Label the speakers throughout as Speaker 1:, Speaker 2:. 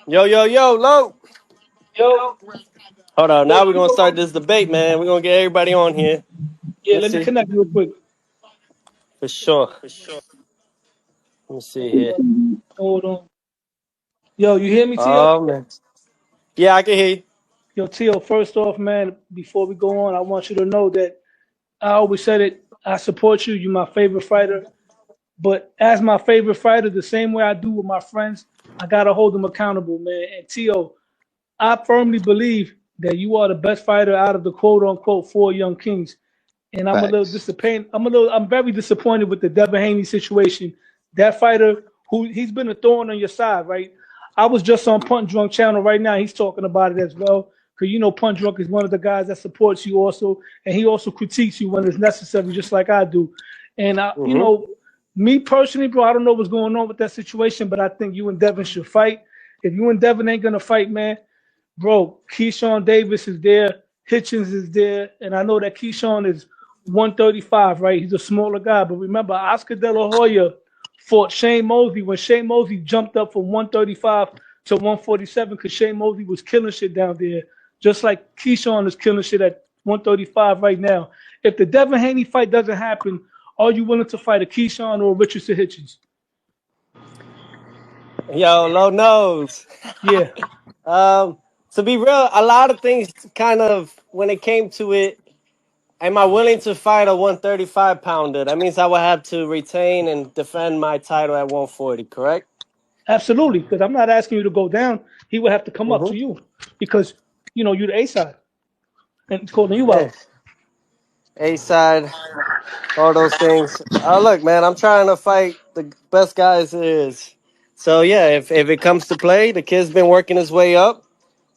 Speaker 1: Yo, yo, yo, Lo.
Speaker 2: Yo,
Speaker 1: Hold on. Now we're gonna start this debate, man. We're gonna get everybody on here.
Speaker 2: yeah,
Speaker 1: Let's
Speaker 2: let me
Speaker 1: see.
Speaker 2: connect real quick.
Speaker 1: For sure. Let me see here.
Speaker 2: Hold on. Yo, you hear me, Tio?
Speaker 1: Oh man. Yeah, I can hear you.
Speaker 2: Yo, Tio, first off, man, before we go on, I want you to know that I always said it. I support you. You're my favorite fighter. But as my favorite fighter, the same way I do with my friends, I got to hold them accountable, man. And Tio, I firmly believe that you are the best fighter out of the quote unquote four young kings. And I'm a little
Speaker 3: Facts.
Speaker 2: disappointed. I'm very disappointed with the Devin Haney situation. That fighter, who he's been a thorn on your side, right? I was just on Punt Drunk channel right now. He's talking about it as well. Because you know Punt Drunk is one of the guys that supports you also, and he also critiques you when it's necessary, just like I do. And
Speaker 1: Mm-hmm.
Speaker 2: me personally, bro, I don't know what's going on with that situation, but I think you and Devin should fight. If you and Devin ain't gonna fight, man, bro, Keyshawn Davis is there, Hitchens is there, and I know that Keyshawn is 135, right? He's a smaller guy, but remember, Oscar De La Hoya fought Shane Mosley when Shane Mosley jumped up from 135 to 147 because Shane Mosley was killing shit down there, just like Keyshawn is killing shit at 135 right now. If the Devin Haney fight doesn't happen, are you willing to fight a Keyshawn or a Richardson Hitchens?
Speaker 1: Yo, Lo knows.
Speaker 2: Yeah,
Speaker 1: To be real, a lot of things kind of when it came to it. Am I willing to fight a 135 pounder? That means I would have to retain and defend my title at 140, correct?
Speaker 2: absolutely. Because I'm not asking you to go down. He would have to come up
Speaker 1: Mm-hmm.
Speaker 2: to you because you're the A side and he's calling you
Speaker 1: Yeah.
Speaker 2: out.
Speaker 1: A side, all those things. Oh, look, man, I'm trying to fight the best guys there is. So, yeah, if it comes to play, the kid's been working his way up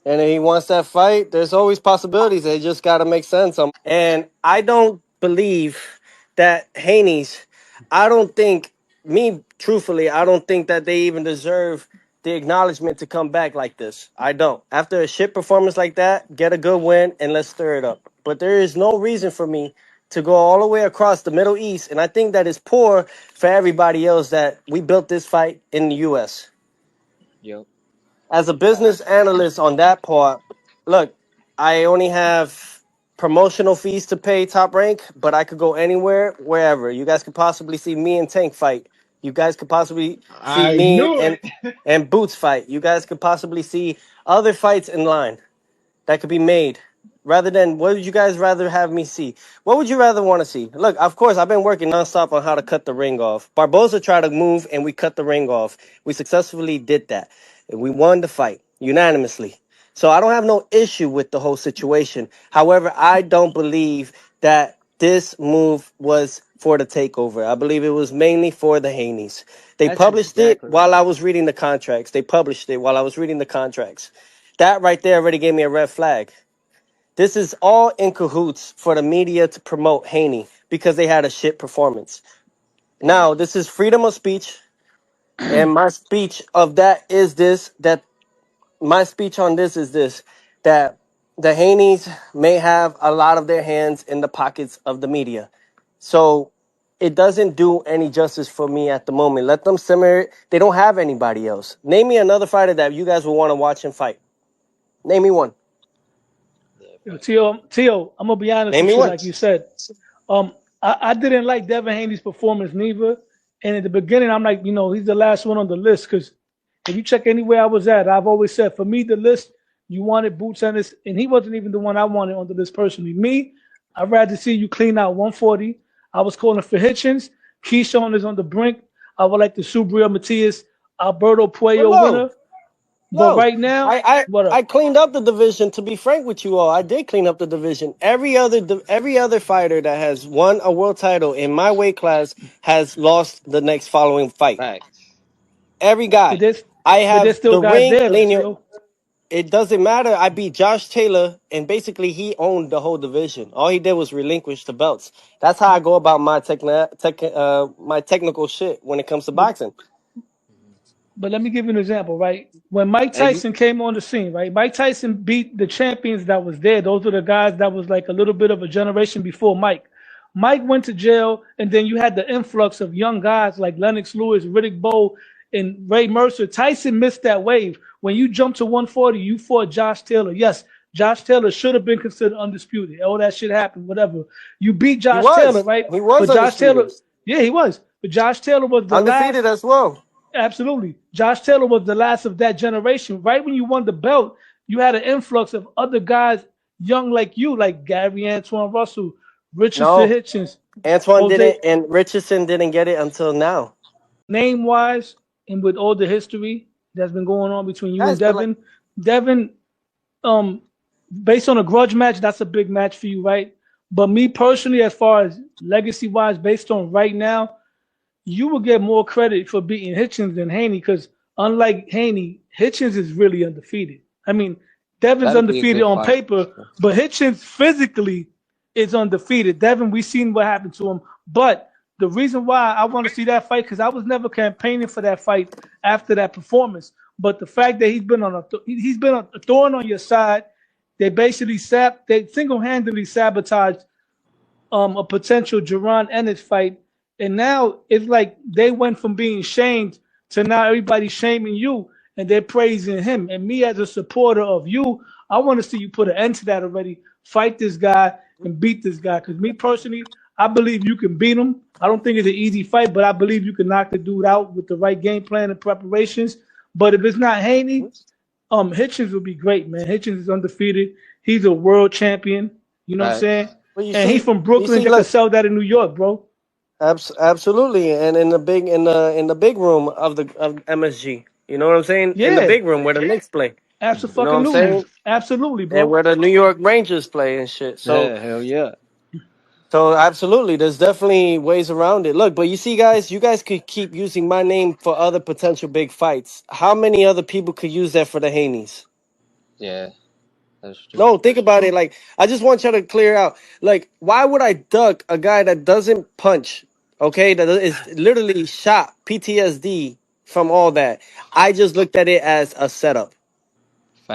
Speaker 1: and he wants that fight. There's always possibilities. They just got to make sense. And I don't believe that Haney's, I don't think, me, truthfully, I don't think that they even deserve the acknowledgement to come back like this. I don't. After a shit performance like that, get a good win and let's stir it up. But there is no reason for me to go all the way across the Middle East. And I think that is poor for everybody else that we built this fight in the U.S.
Speaker 3: Yep.
Speaker 1: As a business analyst on that part, look, I only have promotional fees to pay Top Rank, but I could go anywhere, wherever. You guys could possibly see me and Tank fight. You guys could possibly see
Speaker 3: I
Speaker 1: me
Speaker 3: knew
Speaker 1: and
Speaker 3: it.
Speaker 1: and Boots fight. You guys could possibly see other fights in line that could be made. Rather than what would you guys rather have me see? What would you rather want to see? Look, of course, I've been working nonstop on how to cut the ring off. Barboza tried to move and we cut the ring off. We successfully did that. And we won the fight unanimously. So I don't have no issue with the whole situation. However, I don't believe that this move was for the takeover. I believe it was mainly for the Haneys. They
Speaker 3: That's
Speaker 1: published it
Speaker 3: exactly
Speaker 1: while
Speaker 3: right.
Speaker 1: I was reading the contracts. They published it while I was reading the contracts. That right there already gave me a red flag. This is all in cahoots for the media to promote Haney because they had a shit performance. Now, this is freedom of speech, and my speech of that is this, that my speech on this is this, that the Haneys may have a lot of their hands in the pockets of the media. So it doesn't do any justice for me at the moment. Let them simmer it. They don't have anybody else. Name me another fighter that you guys will want to watch and fight. Name me one.
Speaker 3: Yeah,
Speaker 2: Yo,
Speaker 3: facts.
Speaker 2: Tio, I'm gonna be honest
Speaker 1: Name me
Speaker 2: with you,
Speaker 1: one.
Speaker 2: like you said. I didn't like Devin Haney's performance neither. And at the beginning, I'm like, he's the last one on the list because if you check anywhere I was at, I've always said for me the list you wanted Boots on this, and he wasn't even the one I wanted on the list personally. Me, I'd rather see you clean out 140. I was calling for Hitchens. Keyshawn is on the brink. I would like the Subriel Matias Alberto
Speaker 1: But
Speaker 2: Puello
Speaker 1: low.
Speaker 2: winner. But
Speaker 1: No,
Speaker 2: right now,
Speaker 1: I, I
Speaker 2: what
Speaker 1: I
Speaker 2: up?
Speaker 1: cleaned up the division. To be frank with you all, I did clean up the division. Every other fighter that has won a world title in my weight class has lost the next following fight.
Speaker 3: Facts.
Speaker 1: Every
Speaker 2: But
Speaker 1: guy.
Speaker 2: there's
Speaker 1: I
Speaker 2: but there's
Speaker 1: have
Speaker 2: still
Speaker 1: the
Speaker 2: guys
Speaker 1: ring,
Speaker 2: there, though,
Speaker 1: Lenio.
Speaker 2: Tio.
Speaker 1: It doesn't matter. I beat Josh Taylor, and basically he owned the whole division. All he did was relinquish the belts. That's how I go about my technical shit when it comes to
Speaker 2: But
Speaker 1: boxing.
Speaker 2: But let me give you an example, right? When Mike
Speaker 3: And you
Speaker 2: Tyson came on the scene, right? Mike Tyson beat the champions that was there. Those are the guys that was like a little bit of a generation before Mike. Mike went to jail, and then you had the influx of young guys like Lennox Lewis, Riddick Bowe, and Ray Mercer. Tyson missed that wave. When you jumped to 140, you fought Josh Taylor. Yes, Josh Taylor should have been considered undisputed. All that shit happened, whatever. You beat
Speaker 1: He
Speaker 2: Josh Taylor,
Speaker 1: was.
Speaker 2: right?
Speaker 1: He was
Speaker 2: But Josh
Speaker 1: undisputed.
Speaker 2: Taylor, yeah, he was. But Josh Taylor was the
Speaker 1: Undefeated
Speaker 2: last.
Speaker 1: as well.
Speaker 2: Absolutely. Josh Taylor was the last of that generation. Right when you won the belt, you had an influx of other guys young like you, like Gary Antoine Russell, Richardson
Speaker 1: No,
Speaker 2: Hitchens,
Speaker 1: Antoine
Speaker 2: Jose,
Speaker 1: didn't, and Richardson didn't get it until now.
Speaker 2: name wise, and with all the history that's been going on between you and
Speaker 1: Guys, but like,
Speaker 2: Devin, um, based on a grudge match, that's a big match for you, right? But me personally, as far as legacy wise, based on right now, you will get more credit for beating Hitchens than Haney because unlike Haney, Hitchens is really undefeated. I mean, Devin's
Speaker 3: That'd be a
Speaker 2: undefeated
Speaker 3: good
Speaker 2: on
Speaker 3: fight.
Speaker 2: paper, but Hitchens physically is undefeated. Devin, we've seen what happened to him. But the reason why I want to see that fight, because I was never campaigning for that fight after that performance. But the fact that he's been a thorn on your side, they basically they single-handedly sabotaged a potential Jerron Ennis fight. And now it's like they went from being shamed to now everybody's shaming you and they're praising him. And me as a supporter of you, I want to see you put an end to that already. Fight this guy and beat this guy. Because me personally, I believe you can beat him. I don't think it's an easy fight, but I believe you can knock the dude out with the right game plan and preparations. But if it's not Haney, Hitchens will be great, man. Hitchens is undefeated. He's a world champion. You know what I'm saying?
Speaker 1: but you
Speaker 2: And
Speaker 1: see,
Speaker 2: he's from Brooklyn. They
Speaker 1: look,
Speaker 2: could sell that in New York, bro.
Speaker 1: absolutely, and in the big room of MSG, you know what I'm saying? In the
Speaker 2: Yeah,
Speaker 1: big room where the Knicks play, you know what I'm
Speaker 2: absolutely,
Speaker 1: saying?
Speaker 2: absolutely,
Speaker 1: And
Speaker 2: bro.
Speaker 1: where the New York Rangers play and shit.
Speaker 3: Yeah, hell yeah.
Speaker 1: So absolutely, there's definitely ways around it. Look, but you see, guys, you guys could keep using my name for other potential big fights. How many other people could use that for the Haneys?
Speaker 3: Yeah, that's true.
Speaker 1: No, think about it. Like, I just want you to clear out. Like, why would I duck a guy that doesn't punch? Okay, that is literally shot PTSD from all that. I just looked at it as a setup.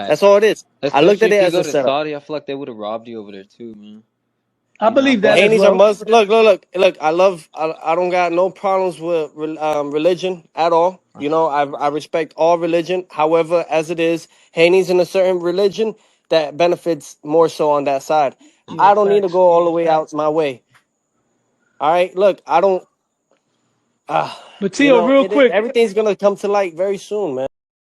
Speaker 1: That's
Speaker 3: Facts.
Speaker 1: all it is. I looked
Speaker 3: Especially
Speaker 1: at
Speaker 3: if
Speaker 1: it
Speaker 3: you
Speaker 1: as
Speaker 3: go
Speaker 1: a
Speaker 3: to
Speaker 1: setup.
Speaker 3: Saudi, I feel like they would have robbed you over there too, man.
Speaker 2: I
Speaker 3: You not
Speaker 2: believe that as
Speaker 3: fucking.
Speaker 1: Haney's are
Speaker 2: well.
Speaker 1: Muslim. Look. I don't got no problems with religion at all. You know, I respect all religion. However, as it is, Haney's in a certain religion that benefits more so on that side.
Speaker 2: Yeah,
Speaker 1: I don't need to
Speaker 2: facts.
Speaker 1: go all the way out my way. All right, look, I don't.
Speaker 2: But Tio, real quick,
Speaker 1: Everything's gonna come to light very soon, man.